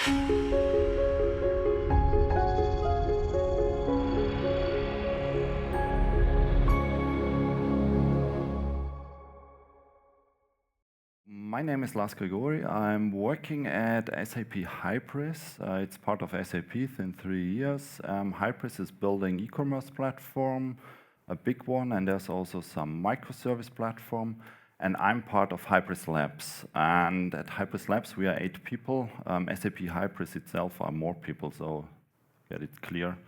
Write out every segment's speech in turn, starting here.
My name is Lars Gregori. I'm working at SAP Hybris. It's part of SAP in 3 years. Hybris is building e-commerce platform, a big one, and there's also some microservice platform. And I'm part of Hybris Labs. And at Hybris Labs, we are 8 people. SAP Hybris itself are more people, so get it clear.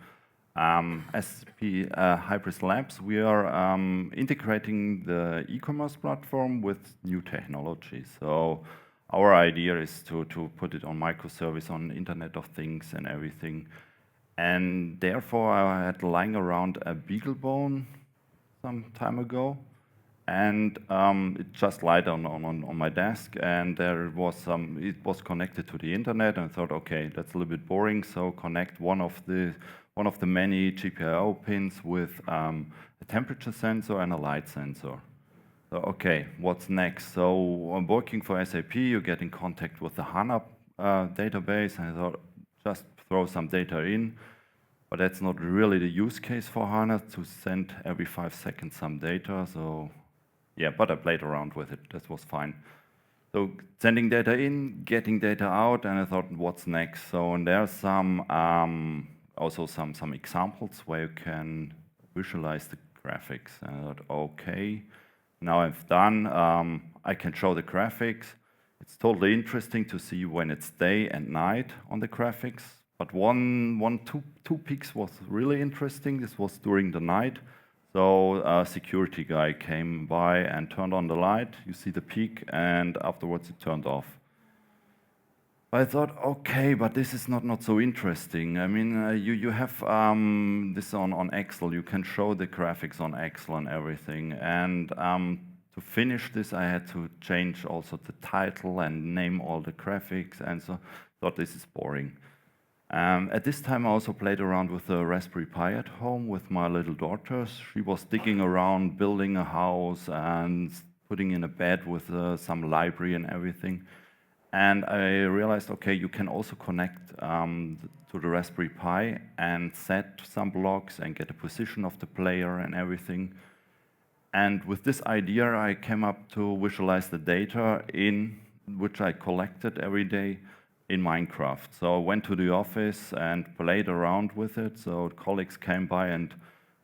SAP Hybris Labs, we are integrating the e-commerce platform with new technology. So our idea is to put it on microservice, on Internet of Things and everything. And therefore, I had lying around a BeagleBone some time ago. And it just lied on my desk, and there was it was connected to the internet, and I thought, okay, that's a little bit boring, so connect one of the many GPIO pins with a temperature sensor and a light sensor. So, okay, what's next? So I'm working for SAP, you get in contact with the HANA database, and I thought, just throw some data in. But that's not really the use case for HANA, to send every 5 seconds some data. So yeah, but I played around with it. That was fine. So sending data in, getting data out, and I thought, what's next? So and there are some also some examples where you can visualize the graphics. And I thought, okay, now I've done. I can show the graphics. It's totally interesting to see when it's day and night on the graphics. But two peaks was really interesting. This was during the night. So a security guy came by and turned on the light. You see the peak, and afterwards it turned off. I thought, okay, but this is not so interesting. I mean, you have this on Excel. You can show the graphics on Excel and everything. And to finish this, I had to change also the title and name all the graphics, and so thought this is boring. At this time, I also played around with the Raspberry Pi at home with my little daughters. She was digging around, building a house and putting in a bed with some library and everything. And I realized, okay, you can also connect to the Raspberry Pi and set some blocks and get a position of the player and everything. And with this idea, I came up to visualize the data in which I collected every day in Minecraft. So I went to the office and played around with it. So colleagues came by and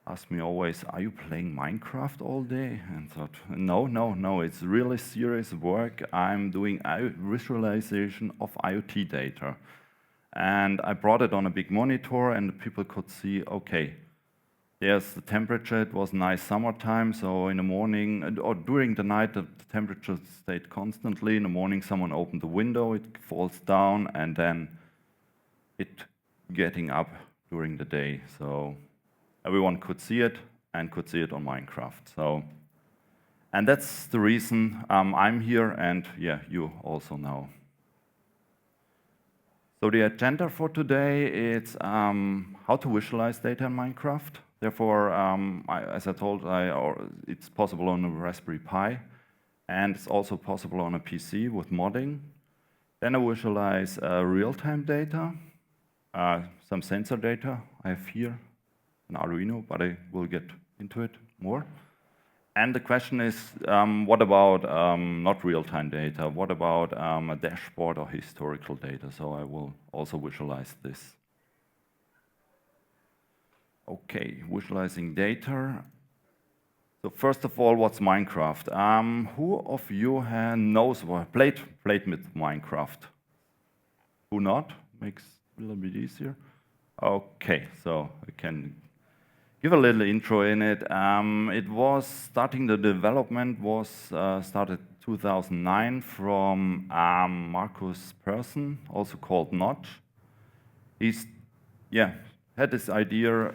asked me always, are you playing Minecraft all day? And thought, no, it's really serious work. I'm doing visualization of IoT data. And I brought it on a big monitor, and people could see, okay, there's the temperature. It was nice summertime, so in the morning or during the night, the temperature stayed constantly. In the morning, someone opened the window, it falls down, and then it getting up during the day. So everyone could see it and could see it on Minecraft. So, and that's the reason I'm here, and yeah, you also know. So the agenda for today is how to visualize data in Minecraft. Therefore, as I told, it's possible on a Raspberry Pi, and it's also possible on a PC with modding. Then I visualize real-time data, some sensor data I have here, an Arduino, but I will get into it more. And the question is, what about not real-time data? What about a dashboard or historical data? So I will also visualize this. Okay, visualizing data. So first of all, what's Minecraft? Who of you knows what played with Minecraft? Who not? Makes it a little bit easier. Okay, so I can give a little intro in it. It was starting, the development was started 2009 from Marcus Persson, also called Notch. He's had this idea,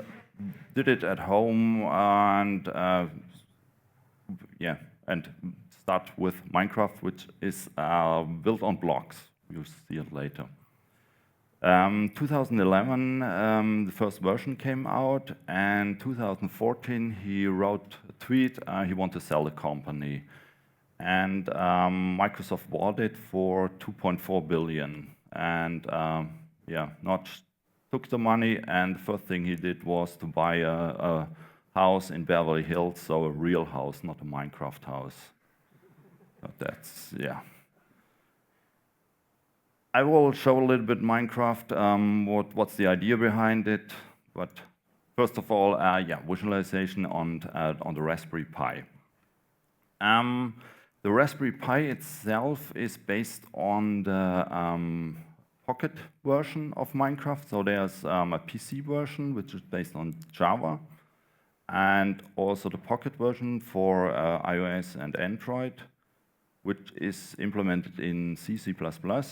did it at home, and and start with Minecraft, which is built on blocks. You'll see it later. 2011, the first version came out, and 2014 he wrote a tweet. He wanted to sell the company, and Microsoft bought it for 2.4 billion. and Notch took the money, and the first thing he did was to buy a house in Beverly Hills, so a real house, not a Minecraft house. But that's, yeah. I will show a little bit Minecraft, what's the idea behind it, but first of all, visualization on the Raspberry Pi. The Raspberry Pi itself is based on the Pocket version of Minecraft. So there's a PC version, which is based on Java, and also the Pocket version for iOS and Android, which is implemented in C, C++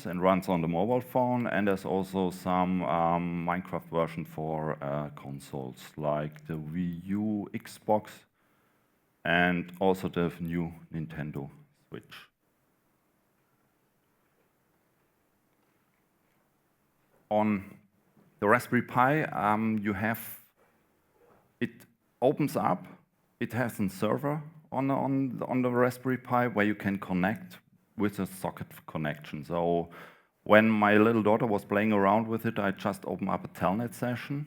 and runs on the mobile phone. And there's also some Minecraft version for consoles, like the Wii U, Xbox, and also the new Nintendo Switch. On the Raspberry Pi, it opens up, it has a server on the Raspberry Pi where you can connect with a socket connection. So when my little daughter was playing around with it, I just open up a telnet session,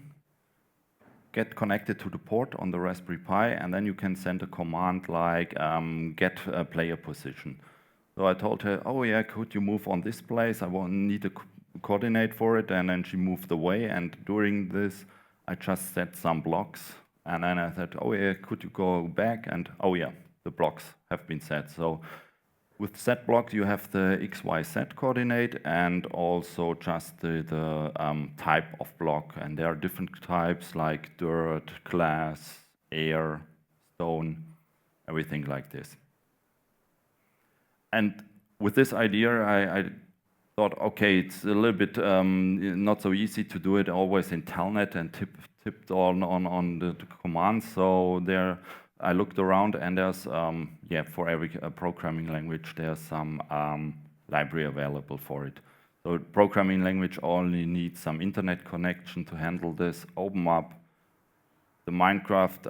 get connected to the port on the Raspberry Pi, and then you can send a command like get a player position. So I told her, oh yeah, could you move on this place? I need a coordinate for it, and then she moved away, and during this I just set some blocks, and then I said, oh yeah, could you go back? And oh yeah, the blocks have been set. So with set blocks you have the X, Y, Z coordinate and also just the type of block, and there are different types like dirt, glass, air, stone, everything like this. And with this idea I thought, okay, it's a little bit not so easy to do it always in telnet and tipped on the commands. So there I looked around, and there's for every programming language there's some library available for it. So programming language only needs some internet connection to handle this. Open up the Minecraft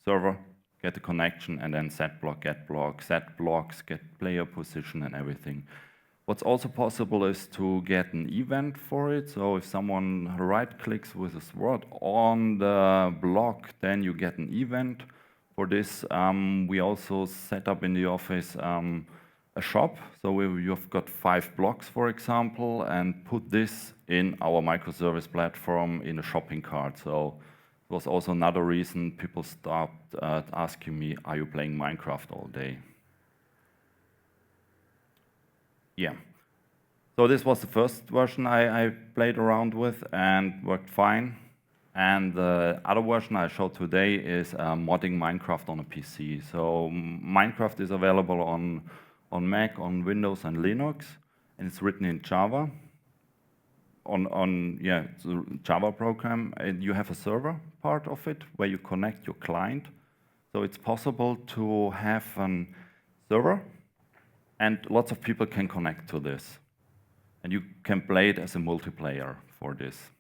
server, get a connection, and then set block, get block, set blocks, get player position and everything. What's also possible is to get an event for it. So if someone right-clicks with a sword on the block, then you get an event. For this, we also set up in the office a shop. So you've got 5 blocks, for example, and put this in our microservice platform in a shopping cart. So it was also another reason people stopped asking me, are you playing Minecraft all day? Yeah. So this was the first version I played around with and worked fine. And the other version I showed today is modding Minecraft on a PC. So Minecraft is available on Mac, on Windows and Linux, and it's written in Java. It's a Java program, and you have a server part of it where you connect your client. So it's possible to have a server, and lots of people can connect to this. And you can play it as a multiplayer for this.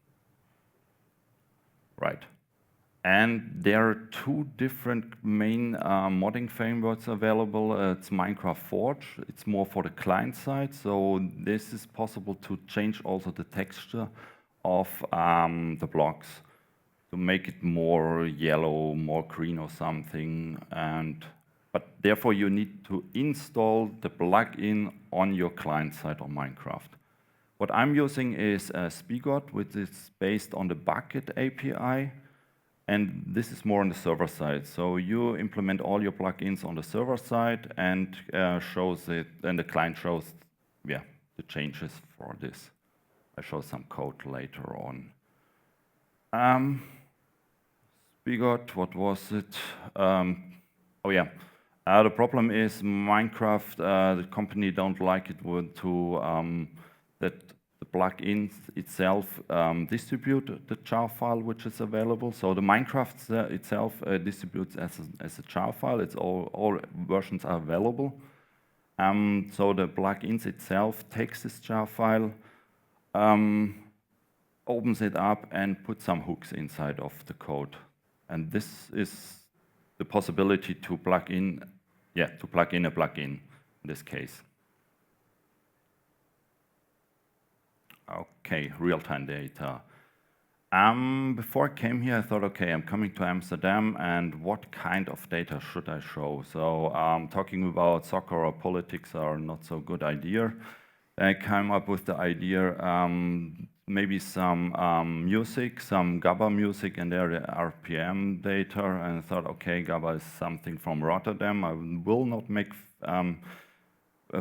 Right. And there are 2 different main modding frameworks available. It's Minecraft Forge. It's more for the client side. So this is possible to change also the texture of the blocks to make it more yellow, more green or something. But therefore you need to install the plugin on your client side on Minecraft. What I'm using is Spigot, which is based on the Bucket API, and this is more on the server side. So you implement all your plugins on the server side and shows it, and the client shows the changes for this. I show some code later on. Spigot, what was it? The problem is Minecraft, the company don't like it that the plugin itself distribute the jar file which is available. So the Minecraft itself distributes as a jar file. It's all versions are available. So the plugins itself takes this jar file, opens it up and puts some hooks inside of the code. And this is the possibility to plug in a plugin in this case. Okay, real-time data. Before I came here, I thought, okay, I'm coming to Amsterdam, and what kind of data should I show? So talking about soccer or politics are not so good idea. I came up with the idea, maybe some music, some GABA music, and there the RPM data, and I thought, okay, GABA is something from Rotterdam. I will not make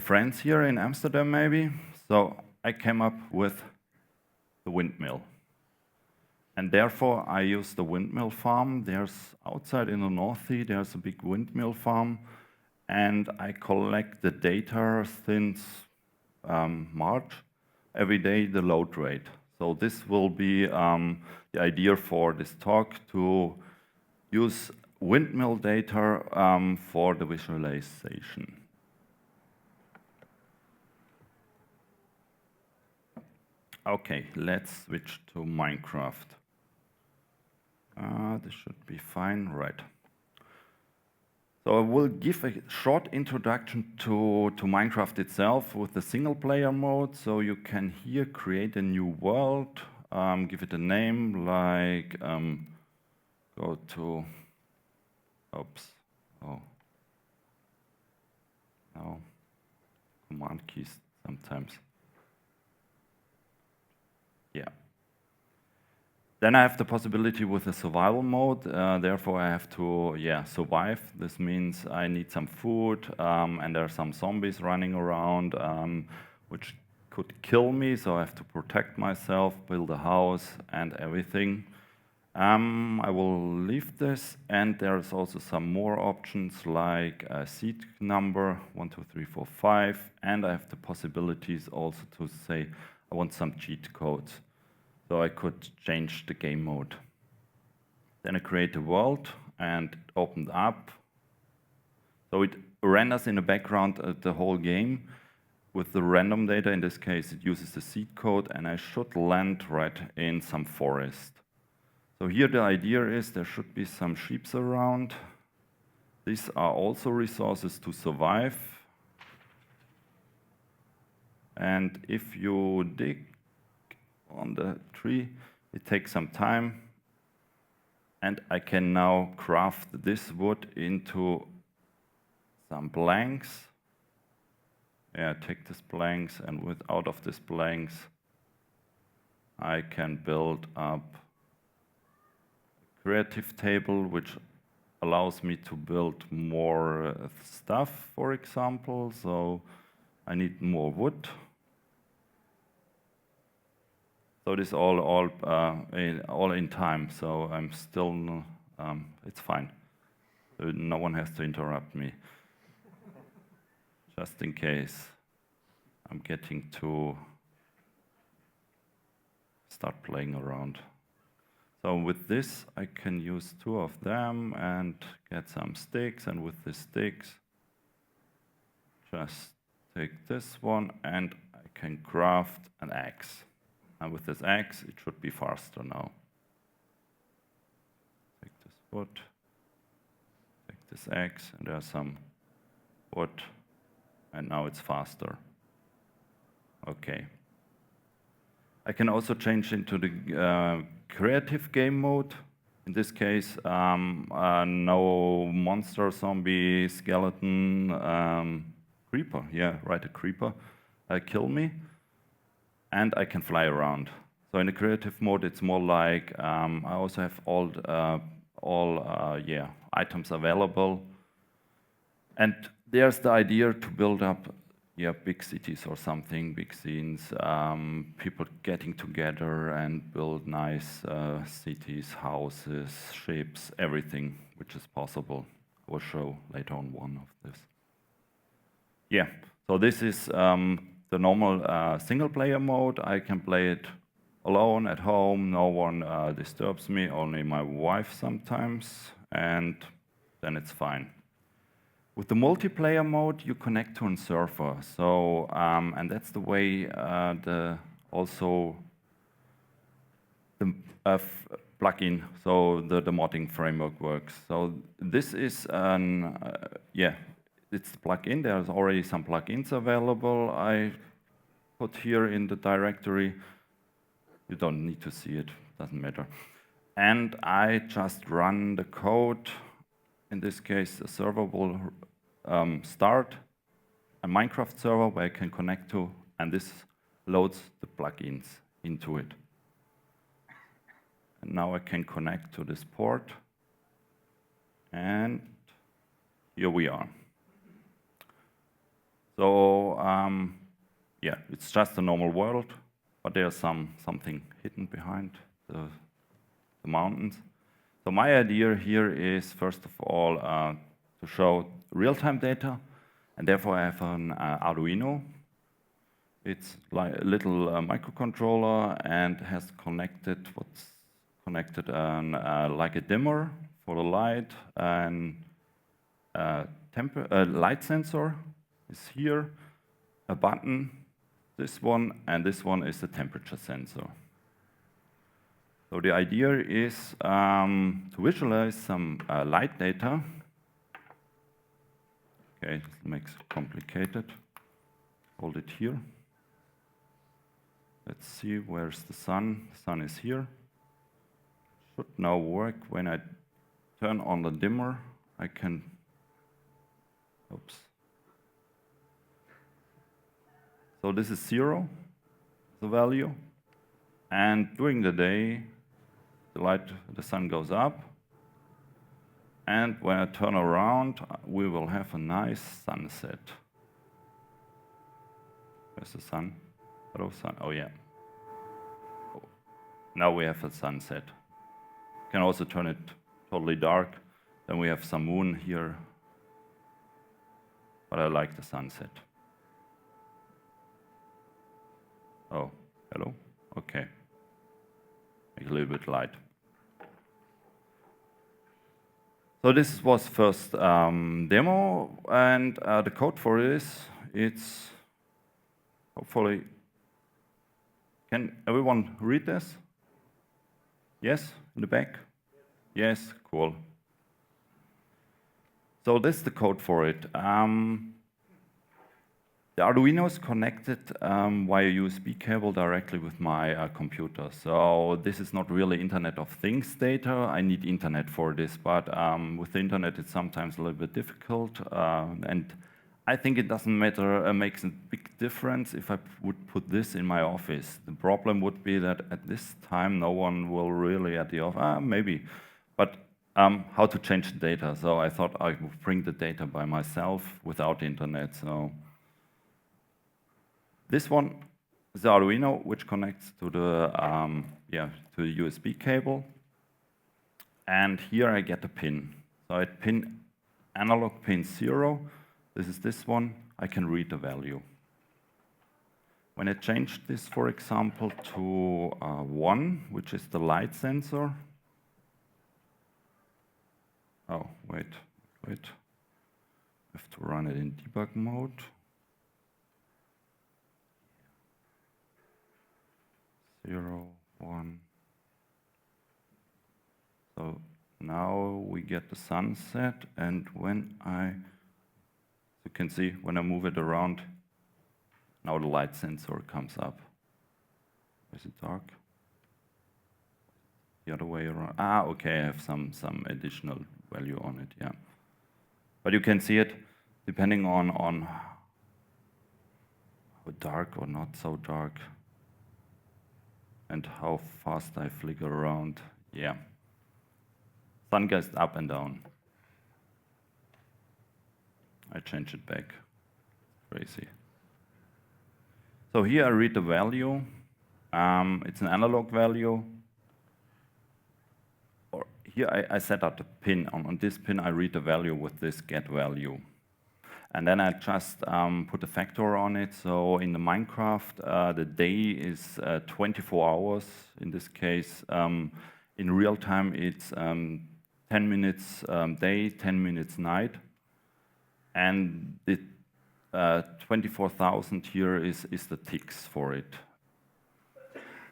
friends here in Amsterdam, maybe. So I came up with the windmill. And therefore, I use the windmill farm. There's outside in the North Sea, there's a big windmill farm, and I collect the data since March, every day the load rate. So this will be the idea for this talk, to use windmill data for the visualization. Okay, let's switch to Minecraft. This should be fine, right. So I will give a short introduction to Minecraft itself with the single player mode. So you can here create a new world, give it a name like, go to, oops, oh, no, command keys sometimes. Yeah. Then I have the possibility with the survival mode, therefore I have to survive. This means I need some food, and there are some zombies running around, which could kill me, so I have to protect myself, build a house and everything. I will leave this, and there's also some more options like a seed number, 1, 2, 3, 4, 5, and I have the possibilities also to say I want some cheat codes. So I could change the game mode. Then I create a world and it opened up. So it renders in the background the whole game with the random data. In this case, it uses the seed code, and I should land right in some forest. So here the idea is there should be some sheep around. These are also resources to survive. And if you dig on the tree, it takes some time, and I can now craft this wood into some planks. Yeah, take these planks, and out of these planks I can build up a creative table which allows me to build more stuff, for example. So I need more wood. So this all in time. So I'm still, it's fine. So no one has to interrupt me. Just in case I'm getting to start playing around. So with this, I can use 2 of them and get some sticks. And with the sticks, just take this one, and I can craft an axe. And with this axe, it should be faster now. Take this wood, take this axe, and there's some wood, and now it's faster. Okay. I can also change into the creative game mode. In this case, no monster, zombie, skeleton, creeper. Yeah, right, a creeper kill me. And I can fly around. So in the creative mode, it's more like I also have all items available. And there's the idea to build up big cities or something, big scenes, people getting together and build nice cities, houses, ships, everything which is possible. I will show later on one of this. Yeah, so this is the normal single-player mode. I can play it alone at home. No one disturbs me, only my wife sometimes, and then it's fine. With the multiplayer mode, you connect to a server. So, and that's the way the plugin, so the modding framework works. So this is it's the plugin. There's already some plugins available. I put here in the directory. You don't need to see it, doesn't matter. And I just run the code. In this case, the server will start a Minecraft server where I can connect to, and this loads the plugins into it. And now I can connect to this port, and here we are. So yeah, it's just a normal world, but there's something hidden behind the mountains. So my idea here is, first of all, to show real-time data, and therefore I have an Arduino. It's like a little microcontroller and has connected like a dimmer for the light, and light sensor is here, a button, this one, and this one is the temperature sensor. So the idea is to visualize some light data. Okay, this makes it complicated. Hold it here. Let's see, where's the sun? The sun is here. Should now work. When I turn on the dimmer, I can, oops. So this is 0, the value. And during the day, the sun goes up. And when I turn around, we will have a nice sunset. Where's the sun? Hello, sun. Oh, yeah. Oh. Now we have a sunset. You can also turn it totally dark. Then we have some moon here. But I like the sunset. Oh, hello? Okay. Make it a little bit light. So this was first demo, and the code for this, it's hopefully, can everyone read this? Yes, in the back? Yes, cool. So this is the code for it. The Arduino is connected via USB cable directly with my computer. So this is not really Internet of Things data. I need internet for this, but with the internet it's sometimes a little bit difficult. And I think it doesn't matter, it makes a big difference if I would put this in my office. The problem would be that at this time no one will really at the office, maybe. But how to change the data? So I thought I would bring the data by myself without internet. So this one is the Arduino, which connects to the to the USB cable, and here I get a pin. So at analog pin 0, this is this one. I can read the value. When I change this, for example, to 1, which is the light sensor. Oh, wait. I have to run it in debug mode. 0, 1. So now we get the sunset, and when you can see, when I move it around, now the light sensor comes up. Is it dark? The other way around. Ah, okay, I have some additional value on it, yeah. But you can see it depending on how dark or not so dark, and how fast I flicker around, yeah. Sun goes up and down. I change it back. Crazy. So here I read the value. It's an analog value. Or here I set up the pin. On this pin I read the value with this get value. And then I just put a factor on it. So in the Minecraft, the day is 24 hours. In this case, in real time, it's 10 minutes day, 10 minutes night. And the 24,000 here is the ticks for it.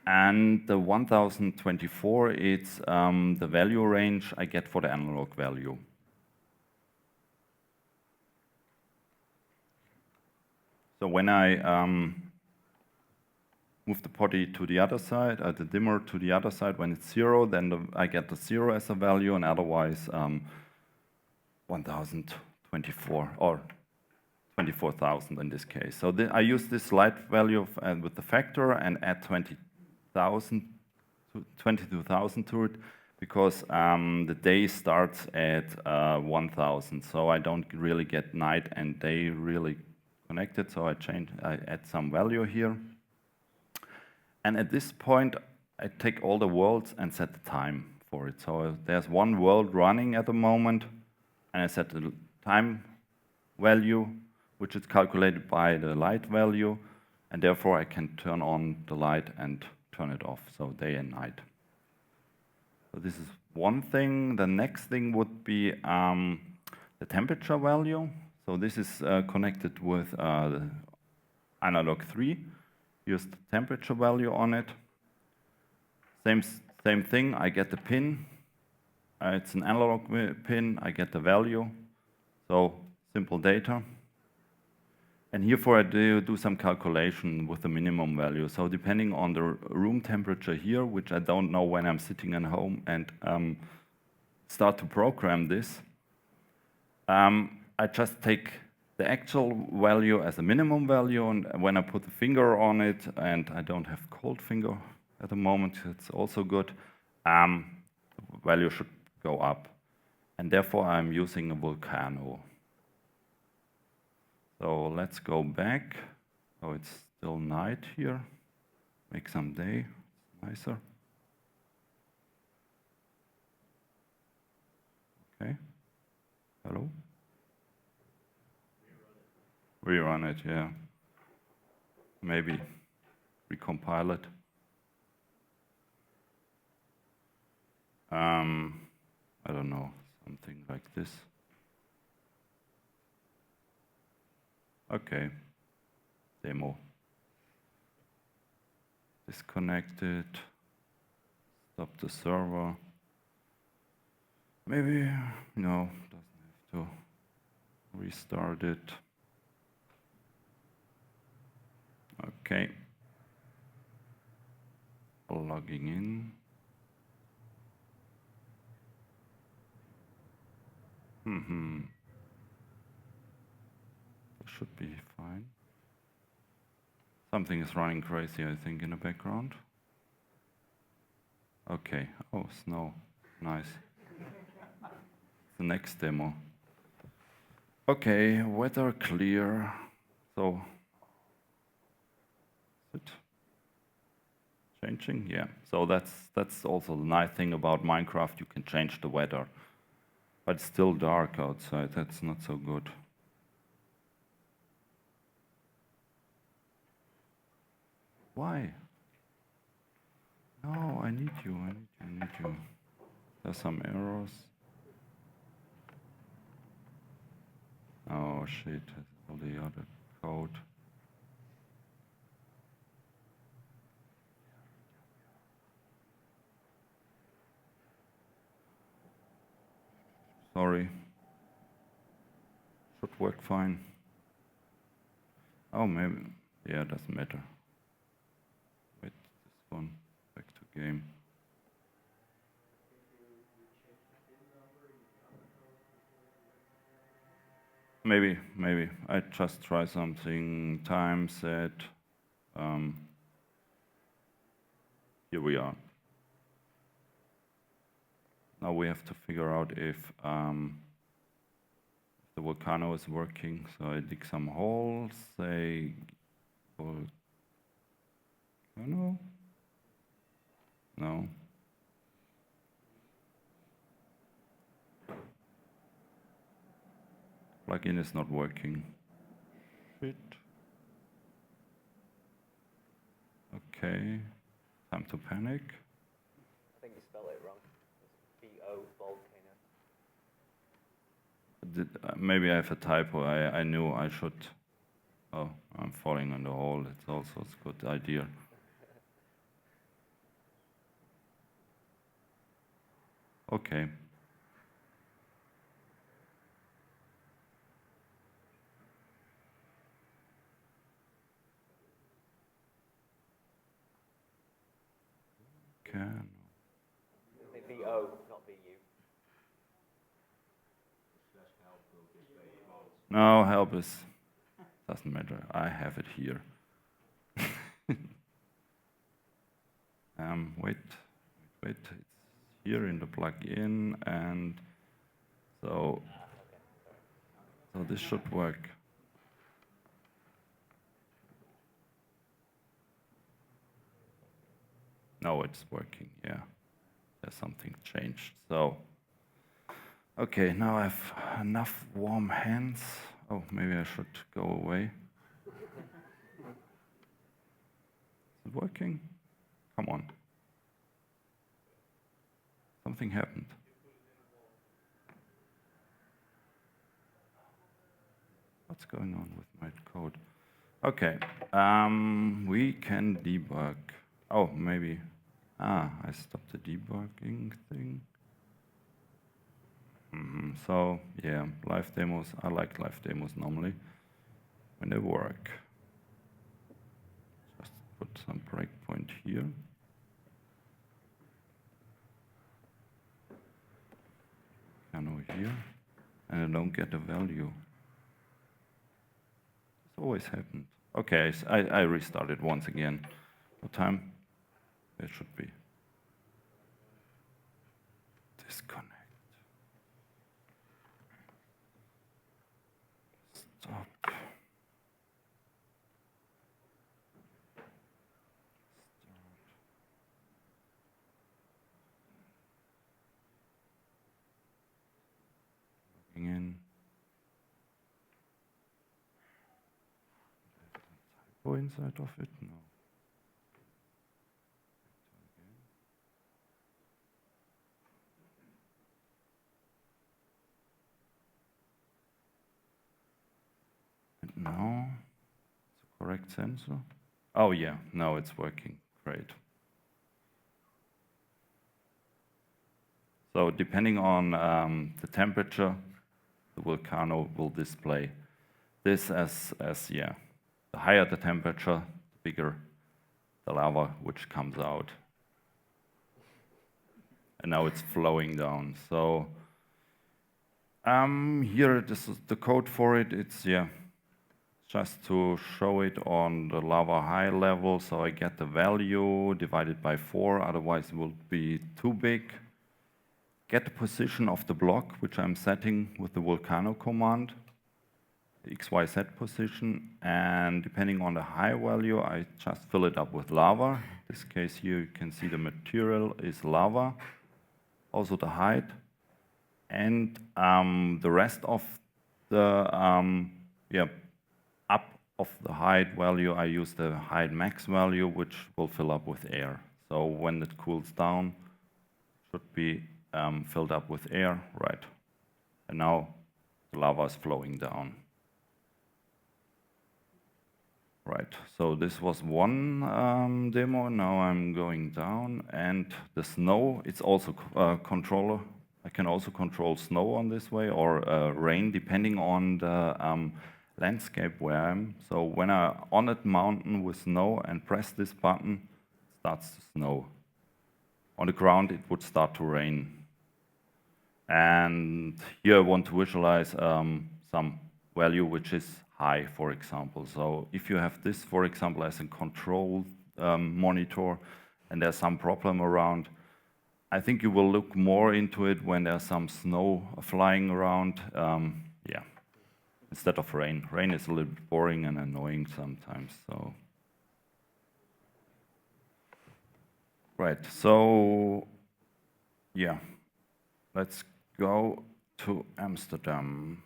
And the 1024, it's the value range I get for the analog value. So when I move the potty to the other side, the dimmer to the other side when it's 0, then I get the 0 as a value, and otherwise 1024 or 24,000 in this case. So I use this light value with the factor and add 22,000 to it, because the day starts at 1000, so I don't really get night and day really connected, so I add some value here. And at this point, I take all the worlds and set the time for it. So there's one world running at the moment, and I set the time value, which is calculated by the light value, and therefore I can turn on the light and turn it off, so day and night. So this is one thing. The next thing would be the temperature value. So this is connected with the analog 3. Here's the temperature value on it. Same thing, I get the pin. It's an analog pin, I get the value. So simple data. And herefore I do some calculation with the minimum value. So depending on the room temperature here, which I don't know when I'm sitting at home and start to program this, I just take the actual value as a minimum value, and when I put the finger on it, and I don't have cold finger at the moment, it's also good, the value should go up. And therefore I'm using a volcano. So let's go back. Oh, it's still night here. Make some day, nicer. Okay, hello? Rerun it, yeah. Maybe recompile it. I don't know, something like this. Okay, demo. Disconnected, stop the server. Maybe, no, doesn't have to restart it. Okay, logging in. Should be fine. Something is running crazy, I think, in the background. Okay, oh, snow, nice. The next demo. Okay, weather clear. So, is it changing? Yeah, so that's also the nice thing about Minecraft, you can change the weather. But it's still dark outside, that's not so good. Why? No, I need you. There's some errors. Oh shit, all the other code. Sorry. Should work fine. Oh, maybe. Yeah, doesn't matter. Wait, this one. Back to game. Maybe. I just try something. Time set. Here we are. Now we have to figure out if the volcano is working. So I dig some holes, say volcano. No. Plugin is not working. Shit. Okay. Time to panic. I think you spelled it wrong. It's B-O volcano. Maybe I have a typo. I knew I should. Oh, I'm falling on the hole. It's also a good idea. Okay. can. The VO, not VU. No, help is, doesn't matter. I have it here. Wait, it's here in the plugin, and so this should work. No, it's working, yeah. There's something changed. So, okay, now I have enough warm hands. Oh, maybe I should go away. Is it working? Come on. Something happened. What's going on with my code? Okay, we can debug. Oh, maybe. I stopped the debugging thing. So, yeah, live demos. I like live demos normally when they work. Just put some breakpoint here. Piano here. And I don't get a value. This always happened. Okay, I restarted once again. What time? It should be. Disconnect. Stop. Start. Logging in. Typo inside of it? No. No, it's a correct sensor. Oh yeah, now it's working, great. So depending on the temperature, the volcano will display this as yeah, the higher the temperature, the bigger the lava which comes out. And now it's flowing down. So here this is the code for it. It's yeah, just to show it on the lava high level, so I get the value divided by 4, otherwise it will be too big. Get the position of the block, which I'm setting with the volcano command, the XYZ position, and depending on the high value, I just fill it up with lava. In this case here, you can see the material is lava, also the height, and the rest of the, up of the height value, I use the height max value, which will fill up with air. So when it cools down, should be filled up with air, right? And now the lava is flowing down. Right, so this was one demo. Now I'm going down, and the snow, it's also controller. I can also control snow on this way, or rain, depending on the landscape where I am. So when I'm on a mountain with snow and press this button, it starts to snow. On the ground, it would start to rain. And here I want to visualize some value which is high, for example. So if you have this, for example, as a control monitor, and there's some problem around, I think you will look more into it when there's some snow flying around. Yeah. Instead of rain. Rain is a little bit boring and annoying sometimes, so. Right, so, yeah, let's go to Amsterdam.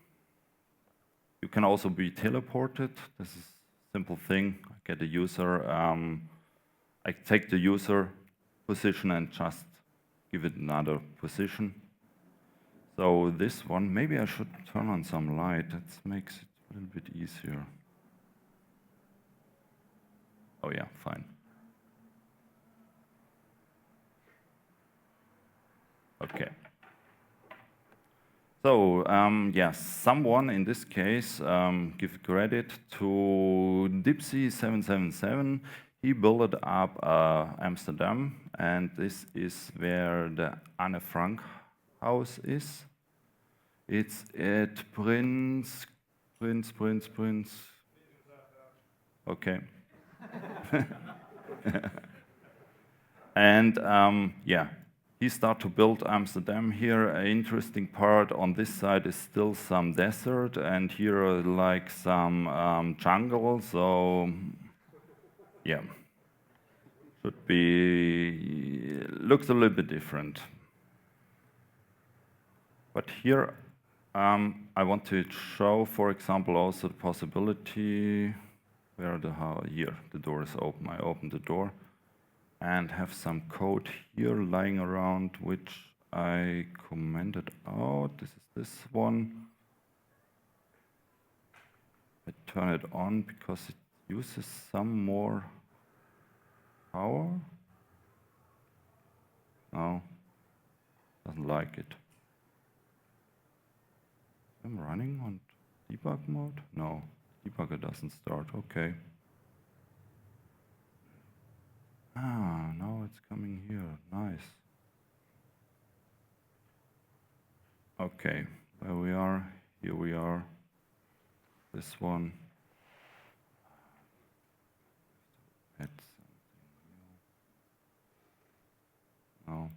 You can also be teleported. This is a simple thing. I get a user, I take the user position and just give it another position. So this one, maybe I should turn on some light. That makes it a little bit easier. Oh yeah, fine. Okay. So, yes, someone in this case, give credit to Dipsy777. He built up Amsterdam, and this is where the Anne Frank house is. It's at Prince. Okay. And yeah, he started to build Amsterdam here. An interesting part on this side is still some desert, and here are like some jungle. So yeah, should be looks a little bit different. But here I want to show, for example, also the possibility where here the door is open. I open the door and have some code here lying around which I commented out. This is this one. I turn it on because it uses some more power. No, doesn't like it. I'm running on debug mode? No, debugger doesn't start, okay. Ah, now it's coming here, nice. Okay, where we are, here we are, this one. Add something new. No,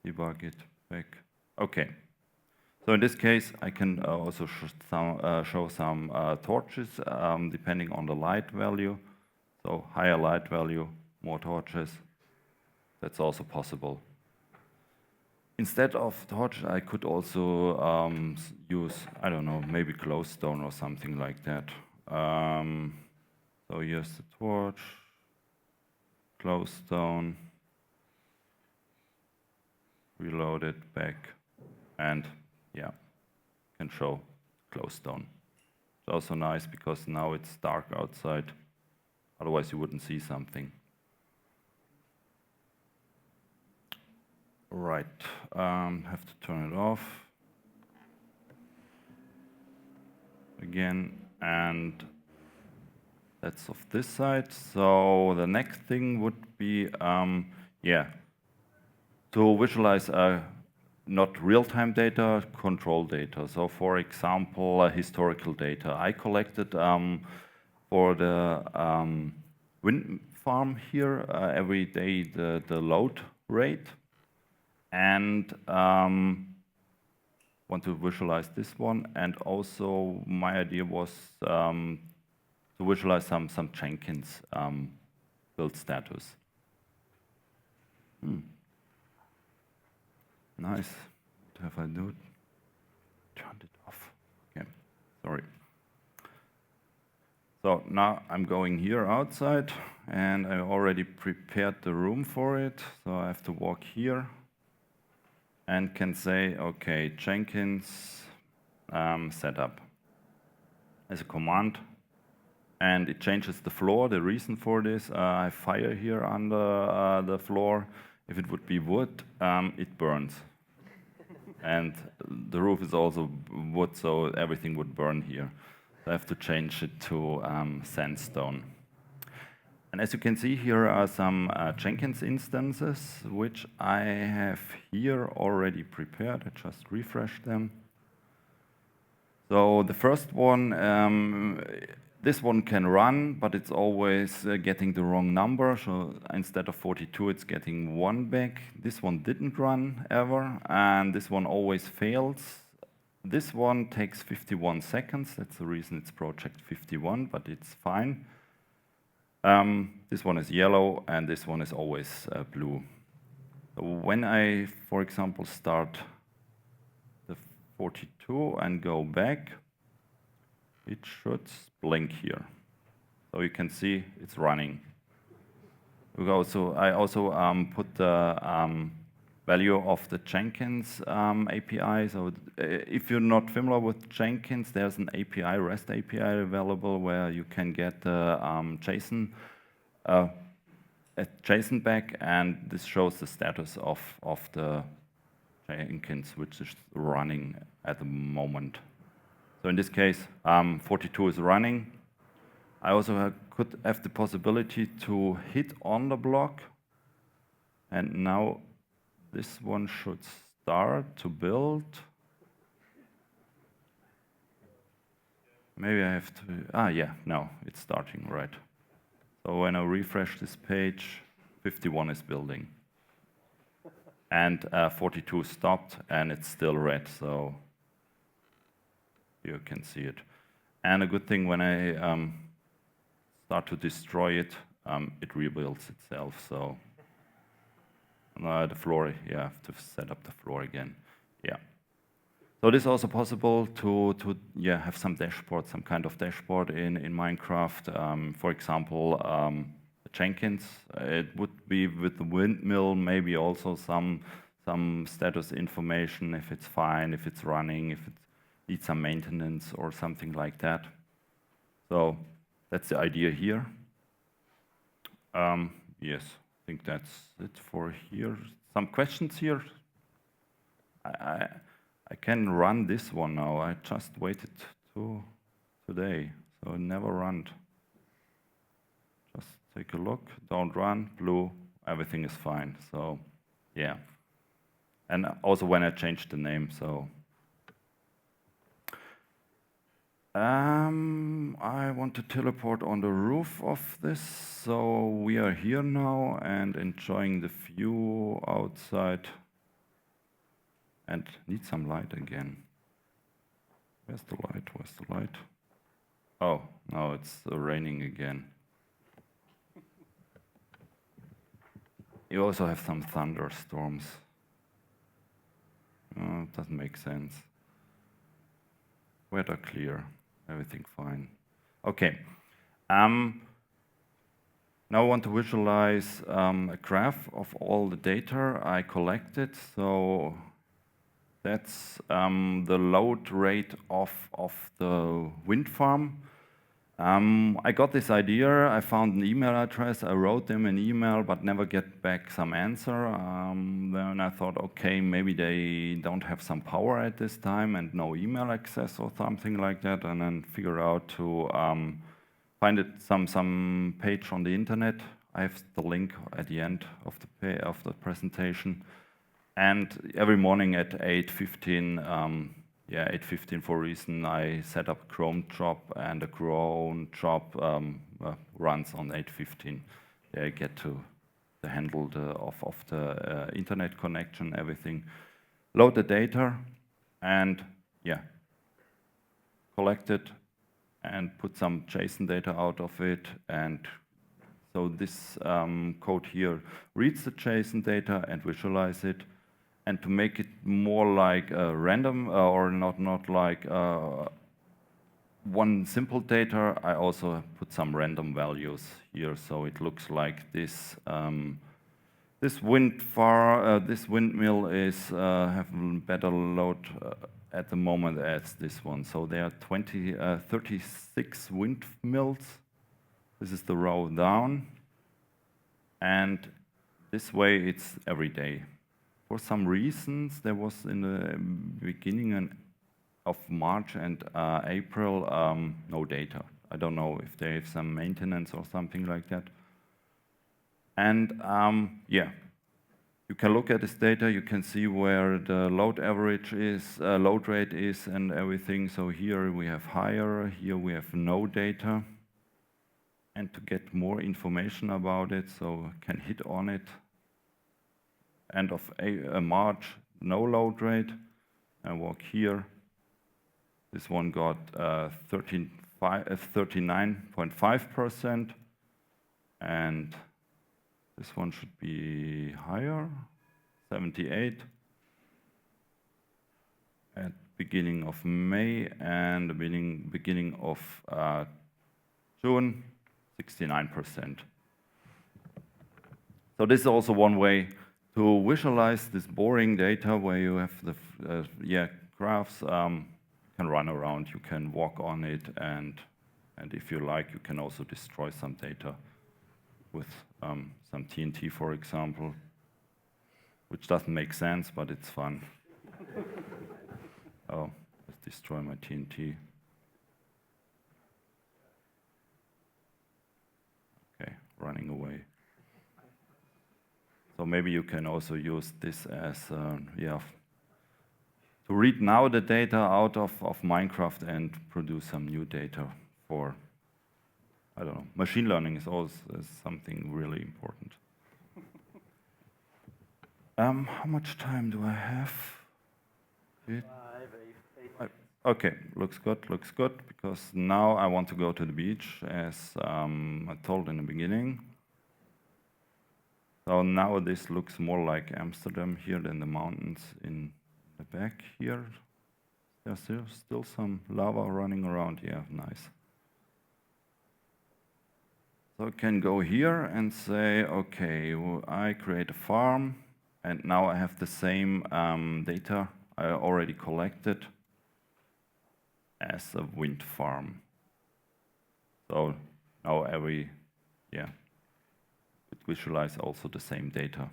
debug it, back. Okay. So in this case, I can also show some torches depending on the light value. So higher light value, more torches. That's also possible. Instead of torch, I could also use, I don't know, maybe glowstone or something like that. So here's the torch, glowstone, reload it back, and yeah, can show glowstone. It's also nice because now it's dark outside. Otherwise you wouldn't see something. Right, have to turn it off. Again, and that's of this side. So the next thing would be, yeah, to visualize not real-time data, control data. So for example, historical data. I collected for the wind farm here every day the load rate, and want to visualize this one. And also my idea was to visualize some Jenkins build status. Nice. What have I done? Turned it off. Okay, sorry. So now I'm going here outside, and I already prepared the room for it. So I have to walk here and can say, okay, Jenkins setup as a command. And it changes the floor. The reason for this, I have fire here under the floor. If it would be wood, it burns. And the roof is also wood, so everything would burn here. So I have to change it to sandstone. And as you can see, here are some Jenkins instances, which I have here already prepared. I just refreshed them. So the first one, this one can run, but it's always getting the wrong number. So instead of 42, it's getting 1 back. This one didn't run ever, and this one always fails. This one takes 51 seconds. That's the reason it's project 51, but it's fine. This one is yellow, and this one is always blue. So when I, for example, start the 42 and go back, it should blink here. So you can see it's running. I also put the value of the Jenkins API. So if you're not familiar with Jenkins, there's an API, REST API available where you can get the JSON back, and this shows the status of the Jenkins, which is running at the moment. So in this case, 42 is running. I also could have the possibility to hit on the block And now this one should start to build. Maybe I have to, yeah, no, it's starting, right. So when I refresh this page, 51 is building. And 42 stopped, and it's still red, so you can see it. And a good thing, when I start to destroy it, it rebuilds itself, so the floor, you have to set up the floor again, yeah. So it is also possible to have some dashboard, some kind of dashboard in Minecraft. For example, Jenkins. It would be with the windmill, maybe also some status information, if it's fine, if it's running, if it needs some maintenance or something like that. So that's the idea here. Yes, I think that's it for here. Some questions here? I can run this one now. I just waited to today, so it never run. Just take a look. Don't run. Blue. Everything is fine. So, yeah. And also when I changed the name. So, I want to teleport on the roof of this. So we are here now and enjoying the view outside. And need some light again. Where's the light? Where's the light? Oh, now it's raining again. You also have some thunderstorms. Oh, it doesn't make sense. Weather clear, everything fine. Okay. Now I want to visualize a graph of all the data I collected. So that's the load rate of the wind farm. I got this idea, I found an email address, I wrote them an email but never get back some answer. Then I thought, okay, maybe they don't have some power at this time and no email access or something like that, and then figure out to find it some page on the internet. I have the link at the end of the presentation. And every morning at 8:15, 8:15 for a reason, I set up a Chrome job, and a Chrome job runs on 8:15. I get to handle of the internet connection, everything. Load the data, and collect it, and put some JSON data out of it. And so this code here reads the JSON data and visualize it. And to make it more like random or not like one simple data, I also put some random values here, so it looks like this. This windmill is have better load at the moment as this one. So there are 36 windmills. This is the row down, and this way it's every day. For some reasons, there was in the beginning of March and April no data. I don't know if they have some maintenance or something like that. And you can look at this data. You can see where the load average is, load rate is, and everything. So here we have higher. Here we have no data. And to get more information about it, so can hit on it. End of March, no load rate. I walk here. This one got 39.5%, and this one should be higher, 78 at beginning of May, and the beginning of June, 69%. So this is also one way to visualize this boring data where you have the graphs. Can run around, you can walk on it, and if you like, you can also destroy some data with some TNT, for example, which doesn't make sense, but it's fun. Oh, let's destroy my TNT. Okay, running away. So maybe you can also use this as, yeah, to read now the data out of Minecraft and produce some new data for, I don't know, machine learning is also something really important. How much time do I have? Okay, looks good, because now I want to go to the beach, as I told in the beginning. So now this looks more like Amsterdam here than the mountains in the back here. There's still some lava running around. Yeah, nice. So I can go here and say, okay, well, I create a farm, and now I have the same data I already collected as a wind farm. So now it visualize also the same data.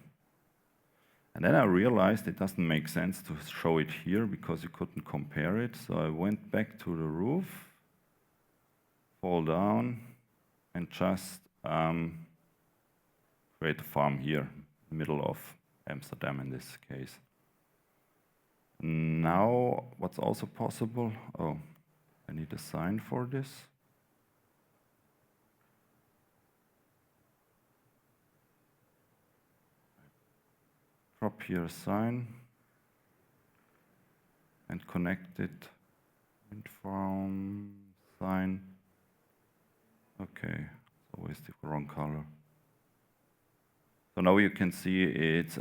And then I realized it doesn't make sense to show it here because you couldn't compare it. So I went back to the roof, fall down, and just create a farm here, middle of Amsterdam in this case. Now, what's also possible, oh, I need a sign for this. Drop here a sign and connect it. Wind farm sign. Okay, it's always the wrong color. So now you can see it's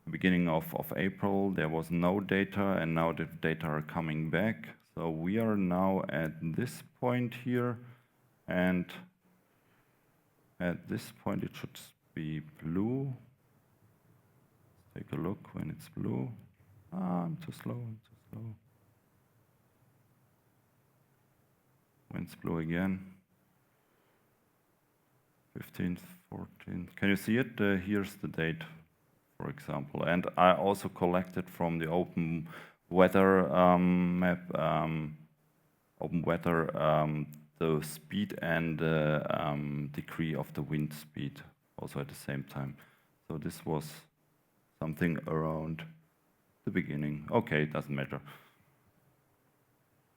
beginning of April. There was no data, and now the data are coming back. So we are now at this point here, and at this point it should be blue. Take a look when it's blue. I'm too slow. When it's blue again. 15th, 14th. Can you see it? Here's the date, for example. And I also collected from the open weather map, open weather, the speed and the degree of the wind speed also at the same time. So this was something around the beginning. Okay, it doesn't matter.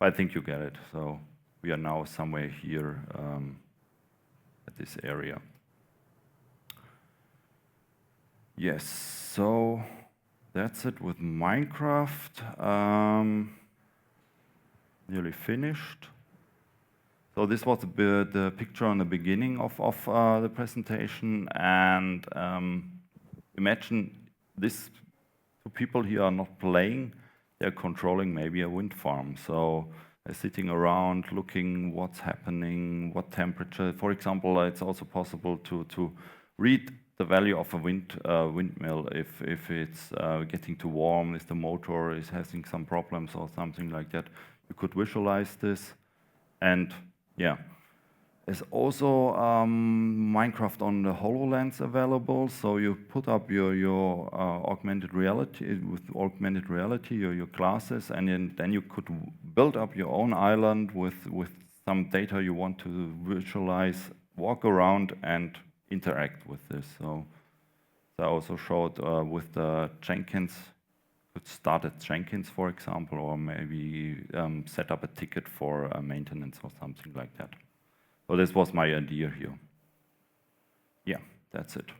I think you get it. So we are now somewhere here at this area. Yes, so that's it with Minecraft. Nearly finished. So this was the picture on the beginning of the presentation, and imagine these two people here are not playing, they're controlling maybe a wind farm. So they're sitting around looking what's happening, what temperature. For example, it's also possible to read the value of a windmill if it's getting too warm, if the motor is having some problems or something like that. You could visualize this. And yeah, there's also Minecraft on the HoloLens available. So you put up your augmented reality, your glasses, and then you could build up your own island with some data you want to visualize, walk around and interact with this. So I also showed with the Jenkins, could start at Jenkins, for example, or maybe set up a ticket for maintenance or something like that. So this was my idea here. Yeah, that's it.